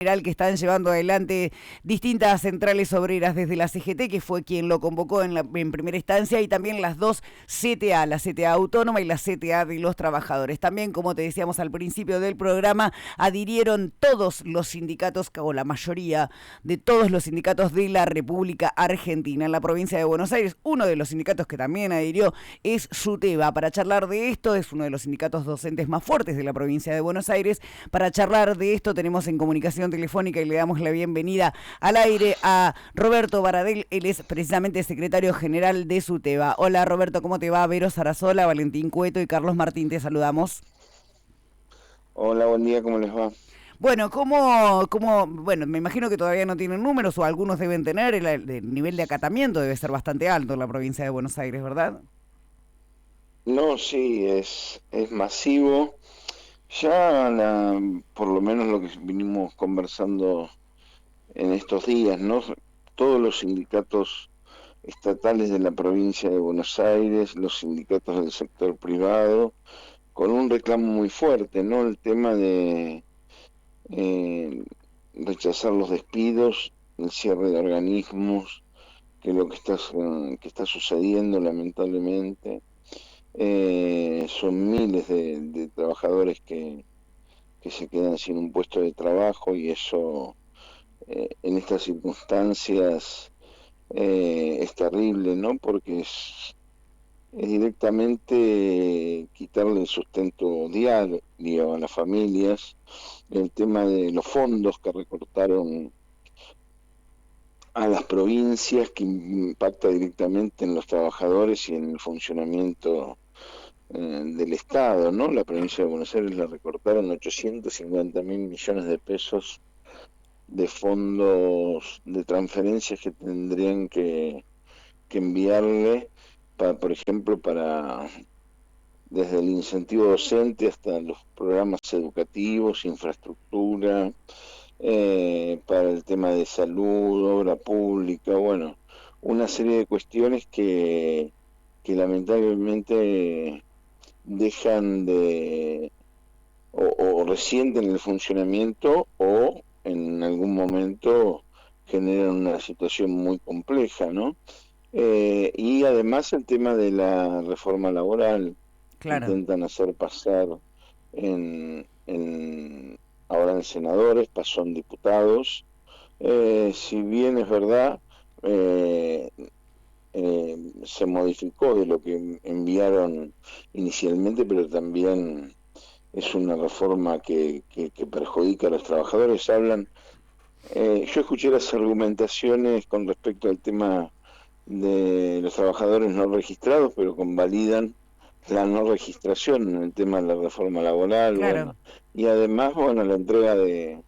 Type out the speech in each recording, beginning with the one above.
General que están llevando adelante distintas centrales obreras desde la CGT, que fue quien lo convocó en primera instancia, y también las dos CTA, la CTA Autónoma y la CTA de los Trabajadores. También, como te decíamos al principio del programa, adhirieron todos los sindicatos, o la mayoría de todos los sindicatos de la República Argentina. En la provincia de Buenos Aires, uno de los sindicatos que también adhirió es SUTEBA. Para charlar de esto, es uno de los sindicatos docentes más fuertes de la provincia de Buenos Aires. Para charlar de esto tenemos en comunicación telefónica y le damos la bienvenida al aire a Roberto Baradel. Él es precisamente secretario general de SUTEBA. Hola Roberto, ¿cómo te va? Vero Sarasola, Valentín Cueto y Carlos Martín, te saludamos. Hola, buen día, ¿cómo les va? Bueno, bueno, me imagino que todavía no tienen números o algunos deben tener, el nivel de acatamiento debe ser bastante alto en la provincia de Buenos Aires, ¿verdad? No, sí, es masivo. Por lo menos lo que vinimos conversando en estos días, ¿no? Todos los sindicatos estatales de la provincia de Buenos Aires, los sindicatos del sector privado, con un reclamo muy fuerte, ¿no? El tema de eh, rechazar los despidos, el cierre de organismos, que está sucediendo lamentablemente. Son miles de trabajadores que se quedan sin un puesto de trabajo y eso en estas circunstancias es terrible, ¿no? Porque es directamente quitarle el sustento diario a las familias, el tema de los fondos que recortaron a las provincias, que impacta directamente en los trabajadores y en el funcionamiento del Estado, ¿no? La provincia de Buenos Aires le recortaron 850.000 millones de pesos de fondos de transferencias que tendrían que enviarle, por ejemplo, desde el incentivo docente hasta los programas educativos, infraestructura, para el tema de salud, obra pública, bueno, una serie de cuestiones que lamentablemente dejan o resienten el funcionamiento o en algún momento generan una situación muy compleja, ¿no? Y además el tema de la reforma laboral que Claro. intentan hacer pasar ahora en senadores, pasó en diputados. Si bien es verdad, eh, se modificó de lo que enviaron inicialmente, pero también es una reforma que perjudica a los trabajadores. Yo escuché las argumentaciones con respecto al tema de los trabajadores no registrados, pero convalidan la no registración en el tema de la reforma laboral, Claro. bueno, y además, bueno, la entrega de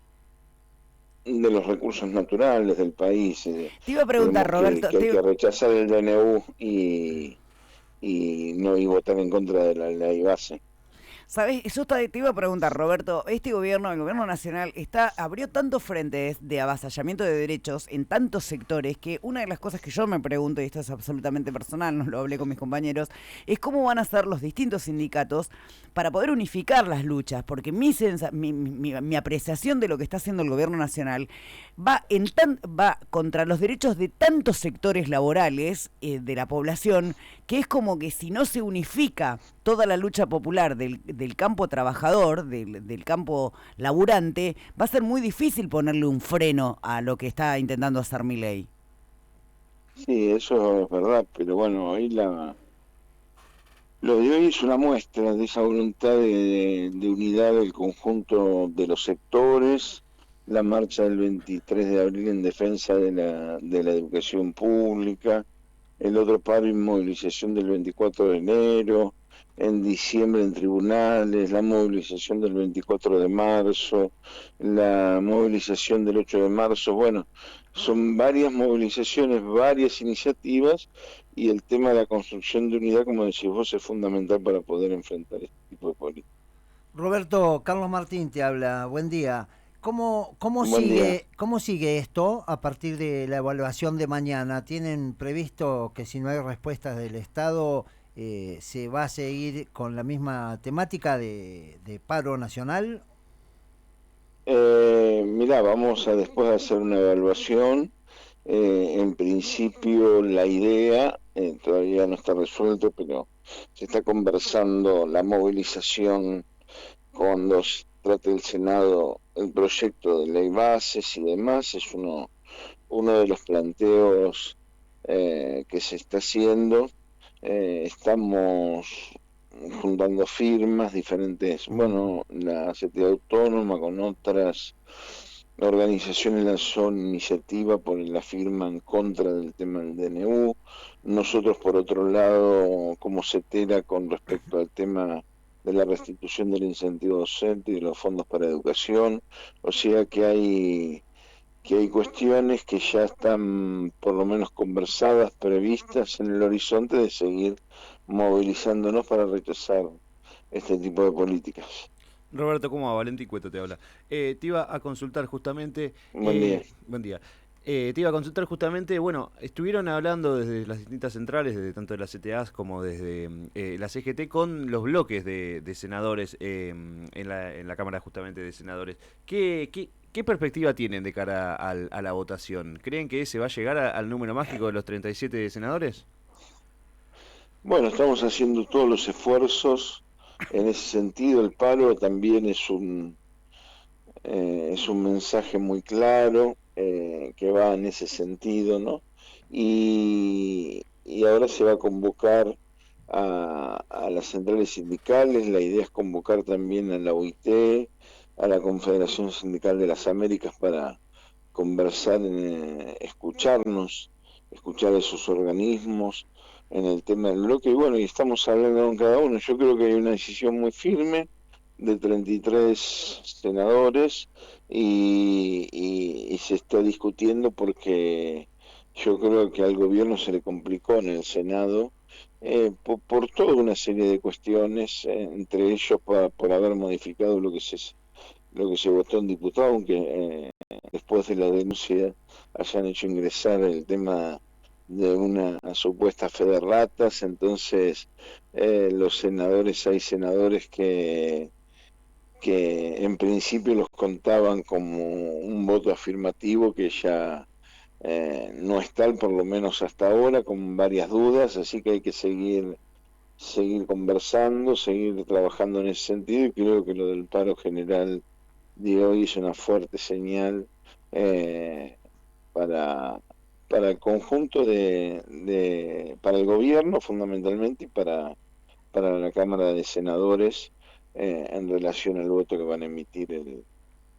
los recursos naturales del país. Te iba a preguntar, Creemos Roberto, que hay que rechazar el DNU y no y votar en contra de la ley base. ¿sabes? Te iba a preguntar, Roberto, este gobierno, el gobierno nacional, abrió tantos frentes de avasallamiento de derechos en tantos sectores que una de las cosas que yo me pregunto, y esto es absolutamente personal, no lo hablé con mis compañeros, es cómo van a ser los distintos sindicatos para poder unificar las luchas, porque mi apreciación de lo que está haciendo el gobierno nacional va contra los derechos de tantos sectores laborales de la población, que es como que si no se unifica toda la lucha popular del campo trabajador, del campo laburante, va a ser muy difícil ponerle un freno a lo que está intentando hacer Milei. Sí, eso es verdad, pero bueno, lo de hoy es una muestra de esa voluntad de unidad del conjunto de los sectores, la marcha del 23 de abril en defensa de la educación pública, el otro paro y movilización del 24 de enero, en diciembre en tribunales, la movilización del 24 de marzo, la movilización del 8 de marzo, bueno, son varias movilizaciones, varias iniciativas y el tema de la construcción de unidad, como decís vos, es fundamental para poder enfrentar este tipo de políticas. Roberto, Carlos Martín te habla, buen día. Buen día. Cómo sigue esto a partir de la evaluación de mañana? ¿Tienen previsto que si no hay respuestas del Estado se va a seguir con la misma temática de paro nacional? Mirá, vamos a después hacer una evaluación. En principio la idea todavía no está resuelto, pero se está conversando la movilización cuando se trate el Senado el proyecto de ley bases y demás. Es uno de los planteos que se está haciendo. Estamos juntando firmas diferentes, bueno, la CTA Autónoma con otras organizaciones lanzó iniciativa por la firma en contra del tema del DNU. Nosotros, por otro lado, como CETERA, con respecto al tema de la restitución del incentivo docente y de los fondos para educación. O sea que hay cuestiones que ya están por lo menos conversadas, previstas en el horizonte de seguir movilizándonos para rechazar este tipo de políticas. Roberto, ¿cómo va? Valentín Cueto te habla. Te iba a consultar justamente... Buen día. Buen día. Te iba a consultar justamente, bueno, estuvieron hablando desde las distintas centrales, desde tanto de las CTAs como desde la CGT, con los bloques de senadores en la Cámara justamente de Senadores. ¿Qué perspectiva tienen de cara a la votación? ¿Creen que se va a llegar al número mágico de los 37 senadores? Bueno, estamos haciendo todos los esfuerzos en ese sentido. El paro también es un mensaje muy claro que va en ese sentido, ¿no? Y ahora se va a convocar a las centrales sindicales. La idea es convocar también a la OIT, a la Confederación Sindical de las Américas para conversar, escucharnos, escuchar a esos organismos en el tema del bloque. Y bueno, y estamos hablando con cada uno. Yo creo que hay una decisión muy firme de 33 senadores y se está discutiendo porque yo creo que al gobierno se le complicó en el Senado por toda una serie de cuestiones, entre ellos por haber modificado lo que se votó en diputado, aunque después de la denuncia hayan hecho ingresar el tema de una supuesta fe de ratas. Entonces hay senadores que en principio los contaban como un voto afirmativo, que ya no es tal, por lo menos hasta ahora, con varias dudas. Así que hay que seguir conversando, seguir trabajando en ese sentido, y creo que lo del paro general de hoy es una fuerte señal eh, para, para el conjunto para el gobierno fundamentalmente, y para la Cámara de Senadores en relación al voto que van a emitir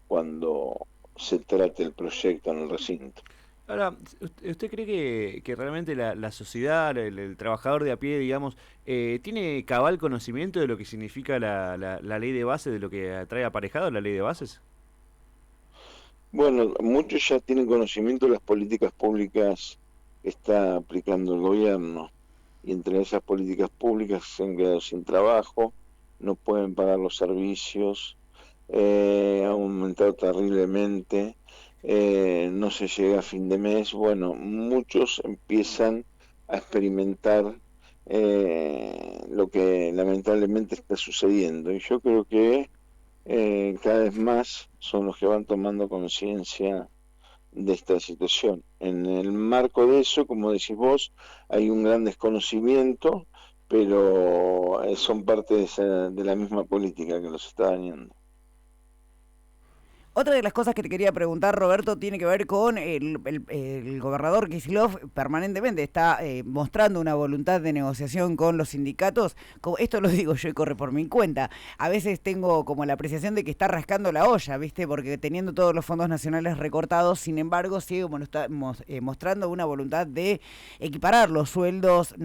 cuando se trate el proyecto en el recinto. Ahora, ¿usted cree que realmente la sociedad, el trabajador de a pie, digamos, tiene cabal conocimiento de lo que significa la ley de bases, de lo que trae aparejado la ley de bases? Bueno, muchos ya tienen conocimiento de las políticas públicas que está aplicando el gobierno, y entre esas políticas públicas se han quedado sin trabajo, no pueden pagar los servicios, ha aumentado terriblemente, no se llega a fin de mes. Bueno, muchos empiezan a experimentar lo que lamentablemente está sucediendo, y yo creo que cada vez más son los que van tomando conciencia de esta situación. En el marco de eso, como decís vos, hay un gran desconocimiento, pero son parte de la misma política que los está dañando. Otra de las cosas que te quería preguntar, Roberto, tiene que ver con el gobernador Kicillof. Permanentemente está mostrando una voluntad de negociación con los sindicatos. Esto lo digo yo y corre por mi cuenta. A veces tengo como la apreciación de que está rascando la olla, ¿viste? Porque teniendo todos los fondos nacionales recortados, sin embargo, sigue mostrando una voluntad de equiparar los sueldos,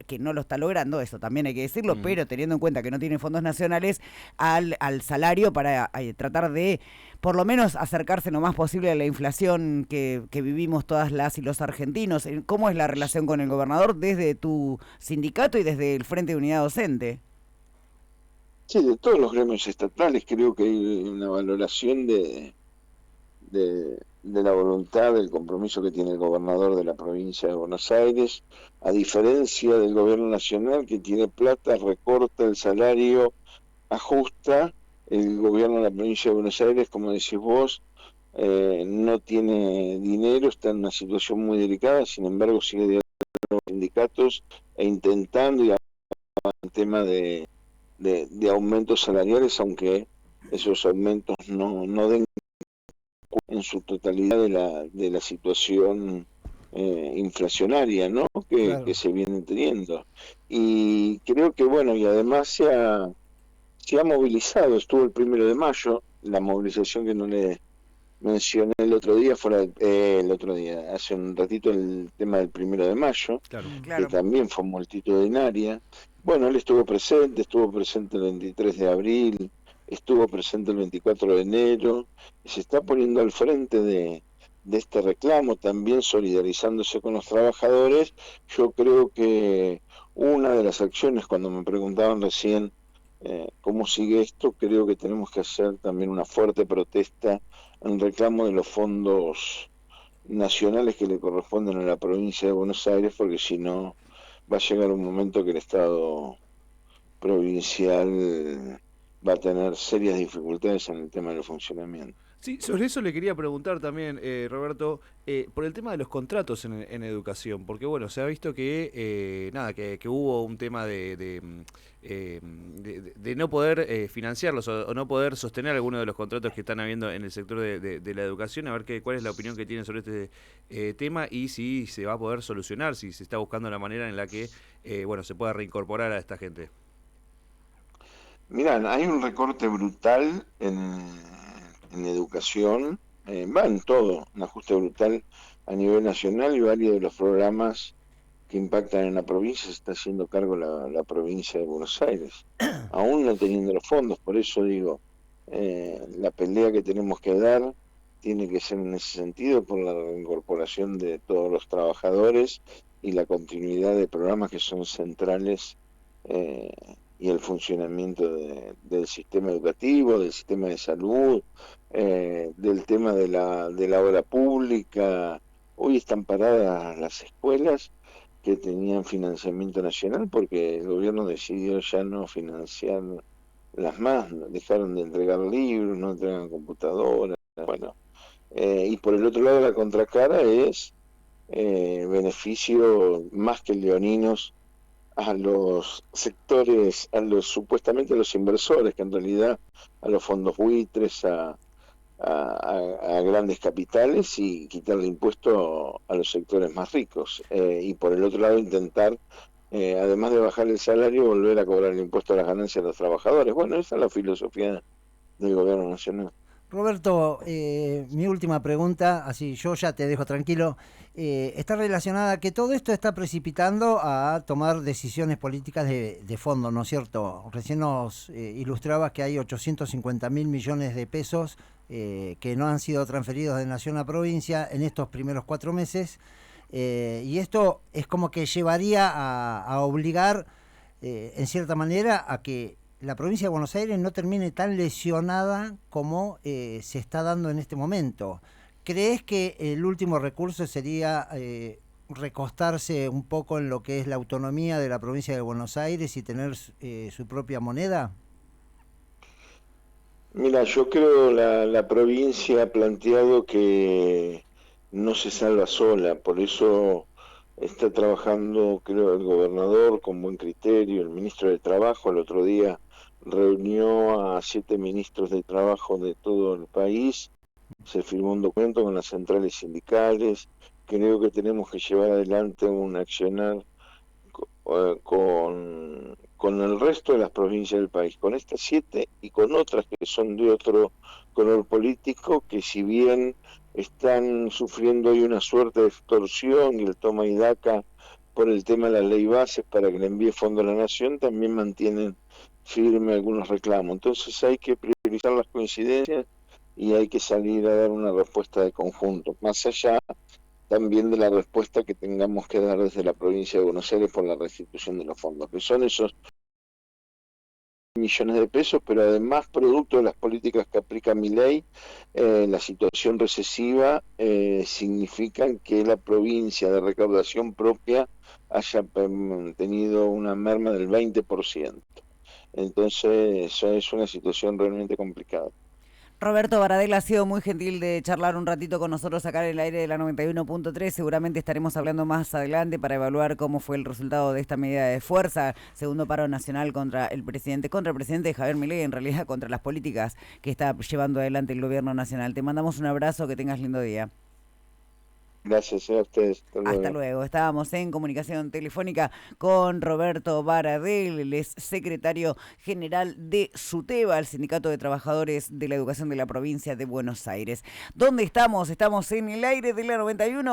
que no lo está logrando, eso también hay que decirlo, pero teniendo en cuenta que no tiene fondos nacionales, al salario para tratar de por lo menos acercarse lo más posible a la inflación que vivimos todas las y los argentinos. ¿Cómo es la relación con el gobernador desde tu sindicato y desde el Frente de Unidad Docente? Sí, de todos los gremios estatales creo que hay una valoración de la voluntad, del compromiso que tiene el gobernador de la provincia de Buenos Aires, a diferencia del gobierno nacional, que tiene plata, recorta el salario, ajusta, el gobierno de la provincia de Buenos Aires, como decís vos, no tiene dinero, está en una situación muy delicada, sin embargo sigue dialogando con los sindicatos e intentando y el tema de aumentos salariales, aunque esos aumentos no den en su totalidad de la situación inflacionaria, ¿no? Que Claro. se viene teniendo. Y creo que, bueno, y además se ha movilizado, estuvo el 1 de mayo, la movilización que no le mencioné el otro día, el otro día, hace un ratito, el tema del 1 de mayo, Claro. que Claro. también fue multitudinaria. Bueno, él estuvo presente el 23 de abril, estuvo presente el 24 de enero, y se está poniendo al frente de este reclamo, también solidarizándose con los trabajadores. Yo creo que una de las acciones, cuando me preguntaban recién cómo sigue esto, creo que tenemos que hacer también una fuerte protesta en reclamo de los fondos nacionales que le corresponden a la provincia de Buenos Aires, porque si no va a llegar un momento que el Estado provincial va a tener serias dificultades en el tema del funcionamiento. Sí, sobre eso le quería preguntar también, Roberto, por el tema de los contratos en educación, porque bueno, se ha visto que nada, que hubo un tema de no poder financiarlos o no poder sostener algunos de los contratos que están habiendo en el sector de la educación, a ver cuál es la opinión que tienen sobre este tema y si se va a poder solucionar, si se está buscando la manera en la que bueno, se pueda reincorporar a esta gente. Mirá, hay un recorte brutal en educación, va en todo, un ajuste brutal a nivel nacional, y varios de los programas que impactan en la provincia se está haciendo cargo la provincia de Buenos Aires, aún no teniendo los fondos. Por eso digo, la pelea que tenemos que dar tiene que ser en ese sentido, por la reincorporación de todos los trabajadores y la continuidad de programas que son centrales, eh, y el funcionamiento del sistema educativo, del sistema de salud, del tema de la obra pública. Hoy están paradas las escuelas que tenían financiamiento nacional porque el gobierno decidió ya no financiar las más, dejaron de entregar libros, no entregan computadoras. Bueno, y por el otro lado la contracara es beneficio más que leoninos a los sectores, a los supuestamente a los inversores, que en realidad a los fondos buitres, a grandes capitales, y quitarle impuesto a los sectores más ricos. Y por el otro lado intentar, además de bajar el salario, volver a cobrar el impuesto a las ganancias de los trabajadores. Bueno, esa es la filosofía del gobierno nacional. Roberto, mi última pregunta, así yo ya te dejo tranquilo, está relacionada que todo esto está precipitando a tomar decisiones políticas de fondo, ¿no es cierto? Recién nos ilustrabas que hay 850.000 millones de pesos que no han sido transferidos de nación a provincia en estos primeros 4 meses, y esto es como que llevaría a obligar, en cierta manera, a que la provincia de Buenos Aires no termine tan lesionada como se está dando en este momento. ¿Crees que el último recurso sería recostarse un poco en lo que es la autonomía de la provincia de Buenos Aires y tener su propia moneda? Mira, yo creo la provincia ha planteado que no se salva sola, por eso está trabajando, creo, el gobernador con buen criterio, el ministro de Trabajo el otro día reunió a 7 ministros de Trabajo de todo el país, se firmó un documento con las centrales sindicales. Creo que tenemos que llevar adelante un accionar con el resto de las provincias del país, con estas 7 y con otras que son de otro color político, que si bien están sufriendo hoy una suerte de extorsión y el toma y daca por el tema de la ley bases para que le envíe fondo a la nación, también mantienen firme algunos reclamos. Entonces hay que priorizar las coincidencias y hay que salir a dar una respuesta de conjunto, más allá también de la respuesta que tengamos que dar desde la provincia de Buenos Aires por la restitución de los fondos, que son esos millones de pesos, pero además producto de las políticas que aplica Milei, la situación recesiva, significan que la provincia de recaudación propia haya tenido una merma del 20%. Entonces, eso es una situación realmente complicada. Roberto Baradel ha sido muy gentil de charlar un ratito con nosotros acá en el aire de la 91.3. Seguramente estaremos hablando más adelante para evaluar cómo fue el resultado de esta medida de fuerza, segundo paro nacional contra el presidente Javier Milei, en realidad contra las políticas que está llevando adelante el gobierno nacional. Te mandamos un abrazo, que tengas lindo día. Gracias a ustedes. Hasta luego. Estábamos en comunicación telefónica con Roberto Baradel, él es secretario general de SUTEBA, el Sindicato de Trabajadores de la Educación de la Provincia de Buenos Aires. ¿Dónde estamos? Estamos en el aire de la 91.